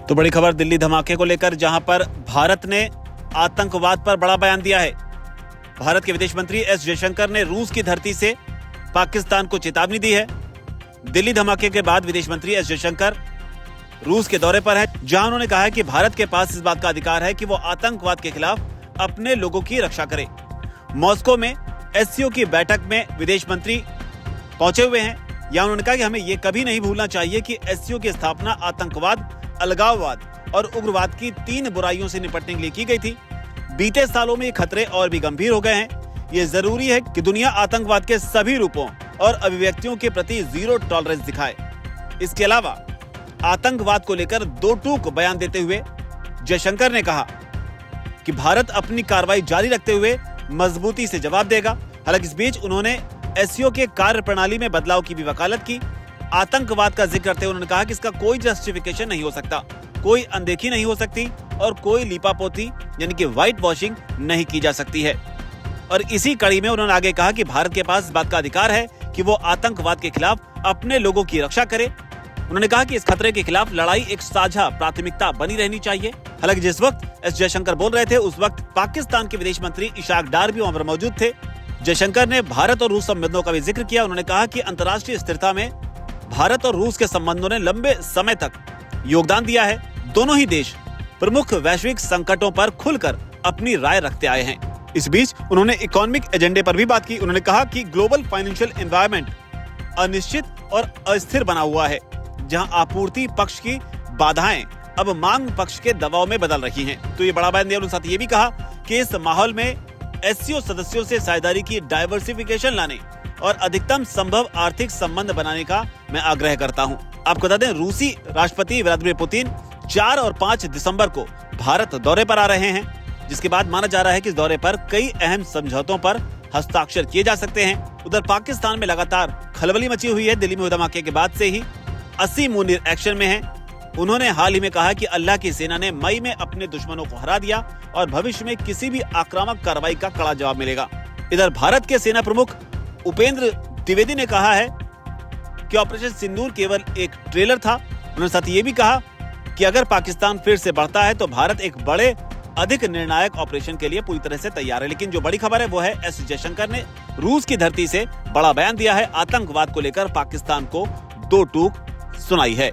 तो बड़ी खबर दिल्ली धमाके को लेकर, जहां पर भारत ने आतंकवाद पर बड़ा बयान दिया है। भारत के विदेश मंत्री एस जयशंकर ने रूस की धरती से पाकिस्तान को चेतावनी दी है। दिल्ली धमाके के बाद विदेश मंत्री एस जयशंकर रूस के दौरे पर है, जहां उन्होंने कहा है कि भारत के पास इस बात का अधिकार है कि वो आतंकवाद के खिलाफ अपने लोगों की रक्षा करे। मॉस्को में एससीओ की बैठक में विदेश मंत्री पहुंचे हुए हैं। यहां उन्होंने कहा कि हमें ये कभी नहीं भूलना चाहिए कि एससीओ की स्थापना आतंकवाद, अलगाववाद और उग्रवाद की 3 बुराइयों से निपटने के लिए की गई थी। बीते सालों में ये खतरे और भी गंभीर हो गए हैं। ये जरूरी है कि दुनिया आतंकवाद के सभी रूपों और अभिव्यक्तियों के प्रति जीरो टॉलरेंस दिखाए। इसके अलावा आतंकवाद को लेकर 2 टूक बयान देते हुए जयशंकर ने कहा कि भारत अपनी कार्रवाई जारी रखते हुए मजबूती से जवाब देगा। हालांकि इस बीच उन्होंने एससीओ के कार्य प्रणाली में बदलाव की भी वकालत की। आतंकवाद का जिक्र करते हुए उन्होंने कहा कि इसका कोई जस्टिफिकेशन नहीं हो सकता, कोई अनदेखी नहीं हो सकती और कोई लीपापोती यानी कि व्हाइट वॉशिंग नहीं की जा सकती है। और इसी कड़ी में उन्होंने आगे कहा कि भारत के पास इस बात का अधिकार है कि वो आतंकवाद के खिलाफ अपने लोगों की रक्षा करे। उन्होंने कहा कि इस खतरे के खिलाफ लड़ाई एक साझा प्राथमिकता बनी रहनी चाहिए। हालांकि जिस वक्त एस जयशंकर बोल रहे थे, उस वक्त पाकिस्तान के विदेश मंत्री इशाक डार भी वहां पर मौजूद थे। जयशंकर ने भारत और रूस संबंधों का भी जिक्र किया। उन्होंने कहा कि अंतर्राष्ट्रीय स्थिरता में भारत और रूस के संबंधों ने लंबे समय तक योगदान दिया है। दोनों ही देश प्रमुख वैश्विक संकटों पर खुलकर अपनी राय रखते आए हैं। इस बीच उन्होंने इकोनॉमिक एजेंडे पर भी बात की। उन्होंने कहा कि ग्लोबल फाइनेंशियल एनवायरनमेंट अनिश्चित और अस्थिर बना हुआ है, जहां आपूर्ति पक्ष की बाधाएं अब मांग पक्ष के दबाव में बदल रही हैं। तो ये बड़ा बयान दिया। उन्होंने साथ ये भी कहा कि इस माहौल में एससीओ सदस्यों से साझेदारी की डाइवर्सिफिकेशन लाने और अधिकतम संभव आर्थिक संबंध बनाने का मैं आग्रह करता हूं। आपको बता दें, रूसी राष्ट्रपति व्लादिमीर पुतिन 4 और 5 दिसंबर को भारत दौरे पर आ रहे हैं, जिसके बाद माना जा रहा है कि इस दौरे पर कई अहम समझौतों पर हस्ताक्षर किए जा सकते हैं। उधर पाकिस्तान में लगातार खलबली मची हुई है। दिल्ली में धमाके के बाद से ही असीम मुनीर एक्शन में है। उन्होंने हाल ही में कहा कि अल्लाह की सेना ने मई में अपने दुश्मनों को हरा दिया और भविष्य में किसी भी आक्रामक कार्रवाई का कड़ा जवाब मिलेगा। इधर भारत के सेना प्रमुख उपेंद्र द्विवेदी ने कहा है कि ऑपरेशन सिंदूर केवल एक ट्रेलर था। उन्होंने साथ ये भी कहा कि अगर पाकिस्तान फिर से बढ़ता है तो भारत एक बड़े अधिक निर्णायक ऑपरेशन के लिए पूरी तरह से तैयार है। लेकिन जो बड़ी खबर है वो है एस जयशंकर ने रूस की धरती से बड़ा बयान दिया है। आतंकवाद को लेकर पाकिस्तान को 2 टूक सुनाई है।